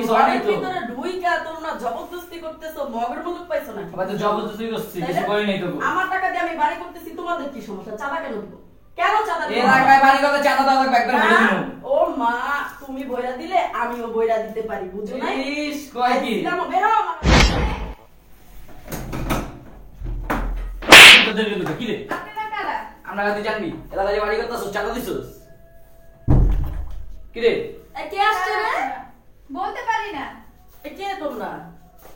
কিছু হয় নাই তো ভিতরে ঢুইকা তোমরা জবরদস্তি করতেছো, মগের মুলুক পাইছো না? আবার তো জবরদস্তি করছি, কিছু করি নাই তো। আমার টাকা দিয়ে আমি বাড়ি করতেছি, তোমাদের কি সমস্যা? চাঁদা কেন দিব? কেন চাঁদা দিব? এলাকায় বাড়ি করতে চাঁদা দেওয়া লাগবে, একবার বলে দিন। ও মা, তুমি বইরা দিলে আমিও বইরা দিতে পারি, বুঝো না? ইস কয় কি দিলাম, বের হও আমার তোদের লোক কি রে? আপনি না কারা? আমরা কাছে জানবি এলাকায় বাড়ি করতেছ, চাঁদা দিছস কি রে? এই কে আসছে রে? বলতে পারি না। এই কে তোমরা?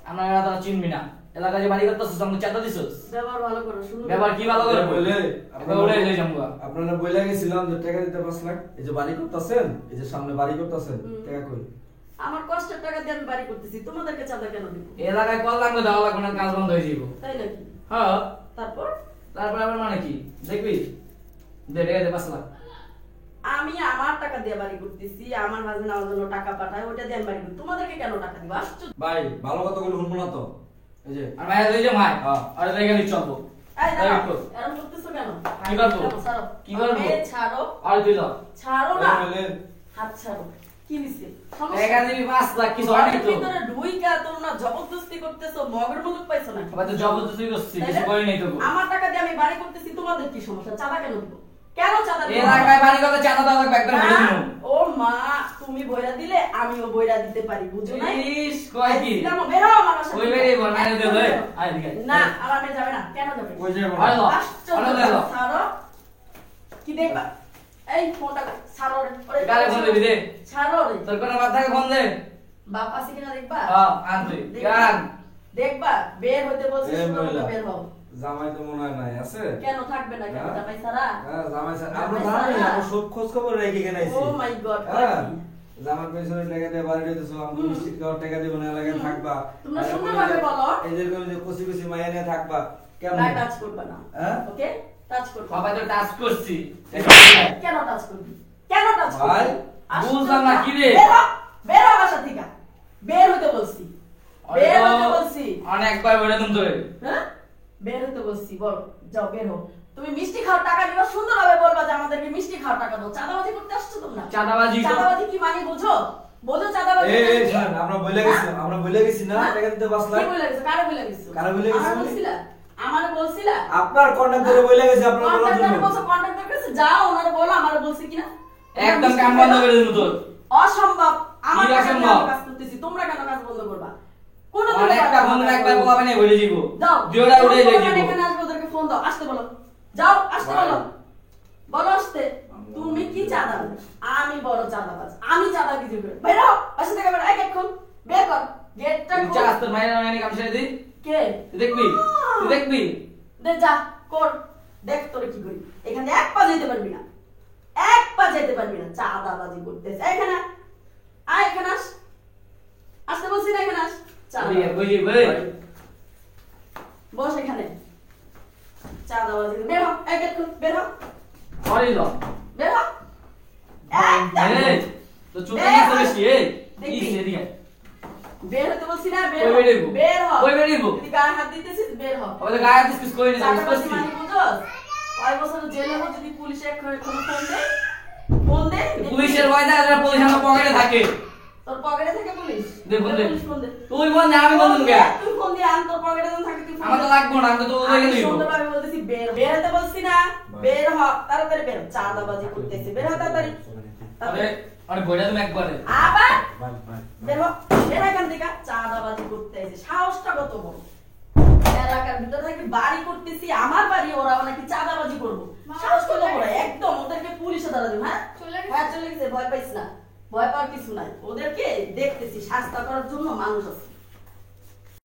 আমরা এলাকা চিনবি না, এলাকায় বাড়ি করতেছ, আমাকে চাঁদা দিছস। ব্যবহার ভালো করো, শুনো। ব্যাপার কি ভালো করে বলে একবার উড়ে লই যামগা। আপনারা বইলা গেছিলাম যে টাকা দিতে 5 লাখ, এই যে বাড়ি করতেছেন, এই যে সামনে বাড়ি করতেছেন, টাকা কই? আমার কষ্টের টাকা দিয়ে আমি বাড়ি করতেছি, তোমাদেরকে চাঁদা কেন দিব? এলাকায় কল লাগলে দেওয়া লাগবে না, কাজ বন্ধ হয়ে যাবো। তাই নাকি? হ্যাঁ, তারপর তারপর আবার মানে কি দেখবি, দে টাকা দে 5 লাখ। আমি আমার টাকা দিয়ে বাড়ি করতেছি, আমার হাজবেন্ড আমার জন্য টাকা পাঠায়, ওটা দিয়ে আমি বাড়ি করি। তোমাদেরকে কেন টাকা দিব? আশ্চর্য। ভাই ভালো কথা বলে শুনবো না তো। এই যে আর মায়ের লই যা মাই, হ্যাঁ। আর দেখে নি চলবো। এই দাঁড়াও, দেখো। এরকম করতেছো কেন? কি করবো? ছাড়ো। কি করবো? এই ছাড়ো। আর দিল ছাড়ো না। বলে হাত ছাড়ো। কি নিছে? টাকা দিবি 5 লাখ, কিছু হয় নাই তো। ভিতরে ঢুইকা তোমরা জবরদস্তি করতেছো, মগের মুলুক পাইছো না? আবার তো জবরদস্তি করছি, কিছু করি নাই তো। আমার টাকা দিয়ে আমি বাড়ি করতেছি, তোমাদের কি সমস্যা? চাঁদা কেন দিব? কেন চাঁদা দিব? এলাকায় বাড়ি করতে চাঁদা দেওয়া লাগবে, একবার বলে দিন। ও মা, তুমি বইরা দিলে আমিও বইরা দিতে পারি, বুঝো না? ইস কয় কি দিলাম, বের হও আমার বাসা ওই থেকে। বেরি বল মানে দে লই আয় দিকে। না, আমার মেয়ে যাবে না। কেন যাবে? ওই যে আর লো আশ্চর্য, আর লো ছাড়ো। কি দেখবা? এই ফোনটা ছাড়ো রে। ওরে, গালে ফোন দিবি দে, ছাড়ো রে। তোর কোন মাথায় ফোন দে। বাপ আছে কিনা দেখবা? হ্যাঁ আনতে দেখবা? গান দেখবা, বের হইতে বলছি, এই সুন্দর মতো মহিলা। বের হও। জামাই তো মনে হয় নাই আছে। কেন থাকবে না? কেন হ্যাঁ? জামাই সারা? হ্যাঁ জামাই স্যার, জামাই আমরা জানি সারা। আমরা সব খোঁজ খবর রেখে কেন আইছি। ও মাই গড, হ্যাঁ জামার পেছনে টাকা দিয়ে বাড়ি দিতেছো, আমি মিষ্টি খাওয়ার টাকা দিব না, এলাকায় থাকবা। তোমরা আর সুন্দরভাবে বলো। এদেরকে ওই যে কচি কচি মাইয়া নিয়ে থাকবা কেমন? গায়ে টাচ করবে না। হ্যাঁ? ওকে? টাচ করবে না। বাবা তো টাচ করছি। কেন টাচ করবি? কেন টাচ ভাই, করবি? বুঝলাম না, কি রে? বের হ, বের হ বাসা থেকে। বের হতে বলছি। বের হতে বলছি। অনেকবার বলে তুমি তোরে। হ্যাঁ? বের হতে বলছি, বল। যাও বের হও। তুমি মিষ্টি খাওয়ার টাকা দিবা, সুন্দরভাবে বলবা যে আমাদেরকে মিষ্টি খাওয়ার টাকা দাও। চাঁদাবাজি করতে আসছো তোমরা? চাঁদাবাজি তো চাঁদাবাজি কি মানে বুঝো? বোঝো চাঁদাবাজি? এই এই কি? শুনেন, আমরা বলে গেছি, আমরা বলে গেছি না হ্যাঁ? টাকা দিতে 5 লাখ। কি বলে গেছো? কারে বলে গেছো? কারে বলে গেছো? আমারে বলছিলা? আমারে বলছিলা? আপনার কন্ট্রাক্টরে বলে গেছি আপনার বলার কন্ট্রাক্টর জন্য। বলছো, কন্ট্রাক্টর কাছে যাও, ওনারে বলো আমারে বলছি কিনা? একদম কাম বন্ধ করে দিমু তোর। অসম্ভব। আমার কি টাকা দিয়ে অসম্ভব? আমি কাজ করতেছি, তোমরা কেন কাজ বন্ধ করবা? কোন আর একটা ফোন একবার বলা মানে বলে দিব। দাও। দুইটা উড়ে ফোন যাই করে দিব। এখানে আসবে, ওদেরকে ফোন দাও, আসতে বলো। যাও, আসতে ভাই। বলো। বলো আসতে। তুমি কি চাঁদাবাজ? আমি বড় চাঁদাবাজ। আমি চাঁদা কিছু করে। বের হও, বাসা থেকে বের হও। এই গেট খোল। বের কর। গেটটা তুই খোল। চাস তোর মায়ের নামে কাম ছেড়ে দি। কে? তুই দেখবি, তুই দেখবি। দে যা, কর। দেখ তোরে কি করি। এখানে এক পা যেতে পারবি না। এক পা যেতে পারবি না। চাঁদাবাজি করতেছে। এখানে আয়, এখানে আস। আসতে বলছি না, এখানে আস। তুই চাঁদাবাজি। বুঝি ভাই। বস এখানে। চাঁদাবাজি। বের হ, এই গেট খোল। বের হ। সরি ল। বের হ। এই তো চুপ করে গেছিস বেশি এই। দেখবি? কি এদিকে? বের হতে বলছি না, বের কই হ। বেরিয়ে যাবো? বের হ। কই বেরিয়ে যাবো? তুই গায়ে হাত দিতেছিস, বের হ। ওদের গায়ে দিস কিছু কই না জানিস চাঁদাবাজি করছিস। মানে বুঝোস? কয় বছর জেলে হো, যদি পুলিশে কোনো ফোন দেয়, ফোন দে। পুলিশের ভয় না, যারা পুলিশ আমার পকেটে থাকে। তোর পকেটে থাকে পুলিশ? দে ফোন দে। পুলিশ ফোন দে। তুই বল না, আমি বলুন কে? তুই ফোন দিয়ে আন, তোর পকেটে যখন থাকে তুই ফোন আমার তো দে। লাগবো না, আমি তো ওদের আমি নিব। সুন্দরভাবে বলতেছি, বের বের হতে বলছি না, বের হ, তাড়াতাড়ি বের হ। চাঁদাবাজি করতেছি, বের হ তাড়াতাড়ি। আরে আরে বইটা তুমি একবারে। আবার ভাই ভাই বের হ, বের হ এখান থেকে। চাঁদাবাজি করতে এসে সাহসটা কত বড়! এলাকার ভিতরে থাকি বাড়ি করতেছি, আমার বাড়ি, ওরা নাকি চাঁদাবাজি করবো। সাহস কত বড়! একদম ওদেরকে পুলিশে ধরা দেব। হ্যাঁ চলে গেছে? হ্যাঁ, চলে গেছে। ভয় পাইস না, ভয় পাওয়ার কিছু নাই। ওদেরকে দেখতেছি, শাস্তা করার জন্য মানুষ আছে।